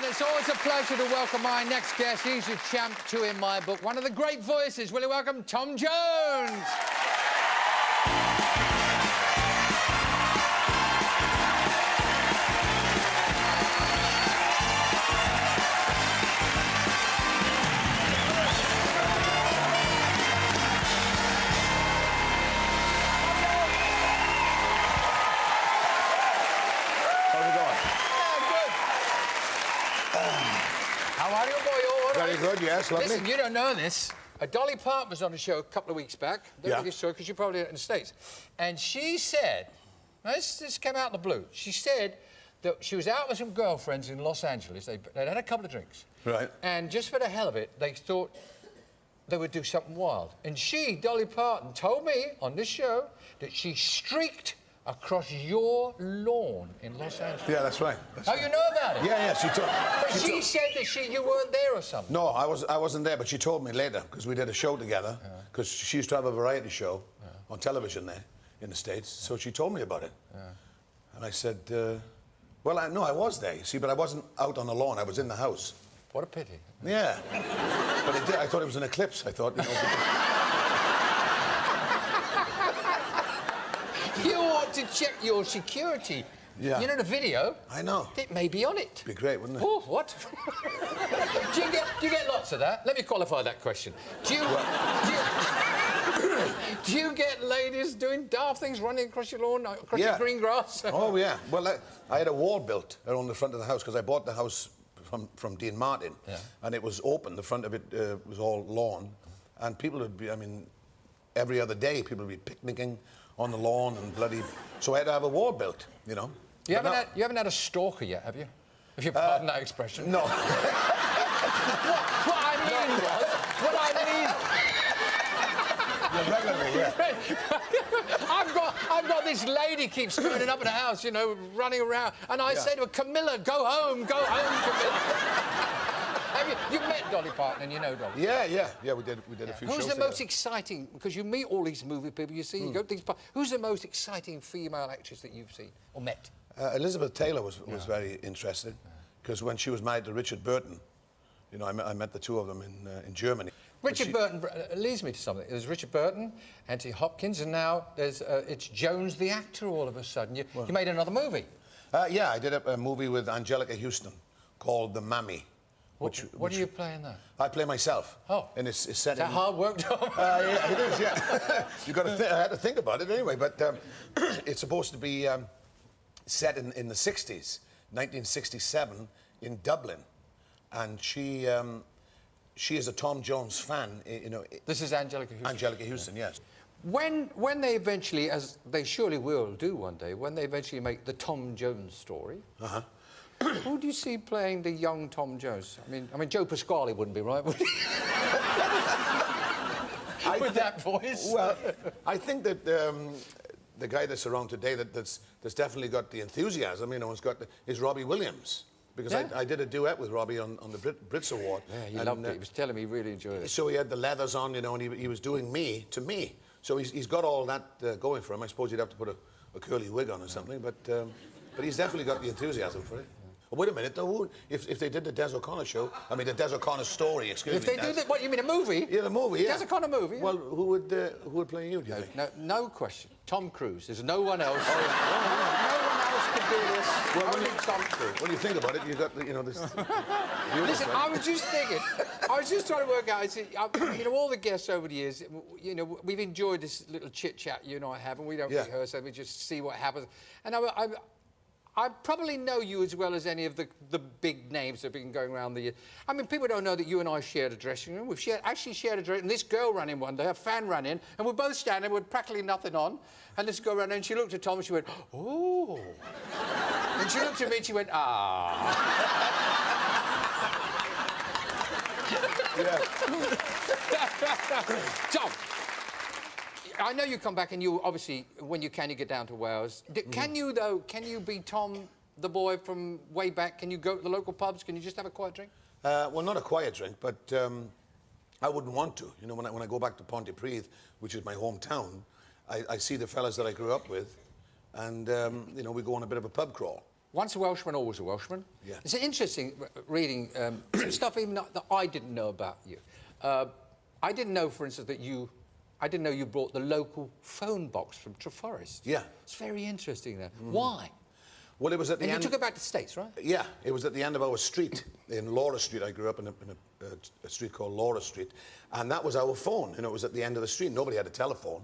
it's always a pleasure to welcome my next guest. He's a champ too in my book. One of the great voices. Will you welcome Tom Jones? How are you, boy? All right? Very good, yes, lovely. Listen, you don't know this. Dolly Parton was on the show a couple of weeks back. Don't Yeah. really sure, because you're probably in the States. And she said, now this came out of the blue. She said that she was out with some girlfriends in Los Angeles. They'd had a couple of drinks. Right. And just for the hell of it, they thought they would do something wild. And she, Dolly Parton, told me on this show that she streaked across your lawn in Los Angeles. Yeah, that's right. You know about it? Yeah, she told. But she said that you weren't there or something. No, I wasn't there, but she told me later because we did a show together. Because she used to have a variety show on television there in the States. So she told me about it, and I said, "Well, no, I was there, you see, but I wasn't out on the lawn. I was in the house." What a pity. Yeah, but I thought it was an eclipse. I thought, you know. You ought to check your security. Yeah. You know the video? I know. It may be on it. Be great, wouldn't it? Oh, what? do you get lots of that? Let me qualify that question. Do you get ladies doing daft things, running across your lawn, across your green grass? Oh, yeah. Well, I had a wall built around the front of the house because I bought the house from Dean Martin. Yeah. And it was open. The front of it was all lawn. And people would be, I mean, every other day, people would be picnicking on the lawn and bloody... So I had to have a wall built, you know. You haven't had a stalker yet, have you? If you pardon that expression. No. what I mean... Yeah, regularly, yeah. I've got this lady keeps turning up at the house, you know, running around, and I say to her, Camilla, go home, Camilla. You've met Dolly Parton, and you know Dolly. Yeah, we did a few shows Who's the together. most exciting, because you meet all these movie people, you see, you go to these... Who's the most exciting female actress that you've seen, or met? Elizabeth Taylor was very interesting, because when she was married to Richard Burton, you know, I met the two of them in Germany. Richard Burton leads me to something. There's Richard Burton, Anthony Hopkins, and now there's it's Jones the actor all of a sudden. You made another movie. Yeah, I did a movie with Angelica Huston called The Mammy. What do you play in that? I play myself. Oh. And it's set in... Is that hard work, Tom? Yeah, it is, yeah. I had to think about it anyway, but it's supposed to be set in the 60s, 1967, in Dublin. And she is a Tom Jones fan, you know. This is Angelica Huston. Angelica Huston, yes. When they eventually, as they surely will do one day, when they eventually make the Tom Jones story, who do you see playing the young Tom Jones? I mean, Joe Pasquale wouldn't be right, would he? With that voice. Well, I think that the guy that's around today that's definitely got the enthusiasm, you know, is Robbie Williams. Because I did a duet with Robbie on the Brits Award. Yeah, he loved it. He was telling me he really enjoyed it. So he had the leathers on, you know, and he was doing me to me. So he's got all that going for him. I suppose you'd have to put a curly wig on or something, but he's definitely got the enthusiasm for it. Oh, wait a minute, though. If they did the Des O'Connor show, I mean, the Des O'Connor story, excuse me. If they do that, what, you mean a movie? Yeah, the movie, yeah. Des O'Connor movie? Yeah. Well, who would play you, do you think? No question. Tom Cruise. There's no one else. No one else could do this. Well, only Tom Cruise. When you think about it, you've got, you know, this... Listen, I was just thinking, I was just trying to work out, you know, all the guests over the years, you know, we've enjoyed this little chit-chat you and I have, and we don't rehearse, so we just see what happens. And I probably know you as well as any of the big names that have been going around the year. I mean, people don't know that you and I shared a dressing room. We've actually shared a dressing room. And this girl ran in one day, a fan ran in, and we're both standing with practically nothing on. And this girl ran in, and she looked at Tom and she went, oh. And she looked at me and she went, ah. Tom, I know you come back and you obviously, when you can, you get down to Wales. Can you, though, can you be Tom, the boy from way back? Can you go to the local pubs? Can you just have a quiet drink? Well, not a quiet drink, but I wouldn't want to. You know, when I go back to Pontypridd, which is my hometown, I see the fellas that I grew up with, and, you know, we go on a bit of a pub crawl. once a Welshman, always a Welshman. Yeah. It's interesting reading some stuff even that I didn't know about you. I didn't know, for instance, that I didn't know you brought the local phone box from Treforest. Yeah. It's very interesting there. Why? Well, it was at the And end... you took it back to the States, right? Yeah, it was at the end of our street, in Laura Street. I grew up in a street called Laura Street, and that was our phone. You know, it was at the end of the street. Nobody had a telephone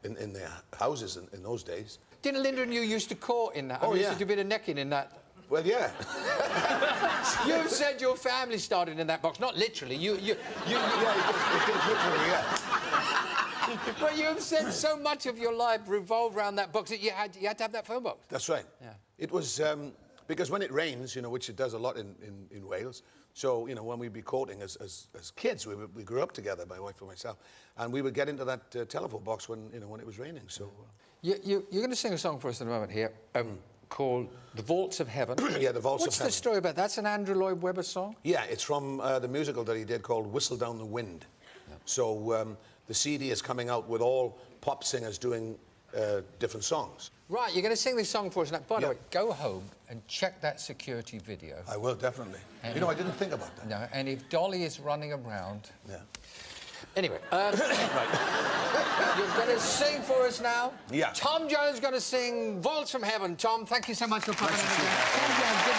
in their houses in those days. Didn't Linda and you used to court in that? Oh, You yeah. used to do a bit of necking in that. Well, yeah. You've said your family started in that box, not literally. Yeah, it did literally, yeah. But you've said so much of your life revolved around that box that you had to have that phone box. That's right. Yeah. It was because when it rains, you know, which it does a lot in Wales. So, you know, when we'd be courting as kids, we grew up together, my wife and myself, and we would get into that telephone box when it was raining. So. You're going to sing a song for us in a moment here called "The Vaults of Heaven." Yeah, The Vaults of What's Heaven. the story about? That's an Andrew Lloyd Webber song. Yeah, it's from the musical that he did called "Whistle Down the Wind." Yeah. So the CD is coming out with all pop singers doing different songs. Right, you're going to sing this song for us. Now, by the way, go home and check that security video. I will, definitely. And you know, I didn't think about that. No, and if Dolly is running around... Yeah. Anyway, right. You're going to sing for us now. Yeah. Tom Jones is going to sing Vaults from Heaven. Tom, thank you so much for coming in again. Nice to see you. Tom Jones, good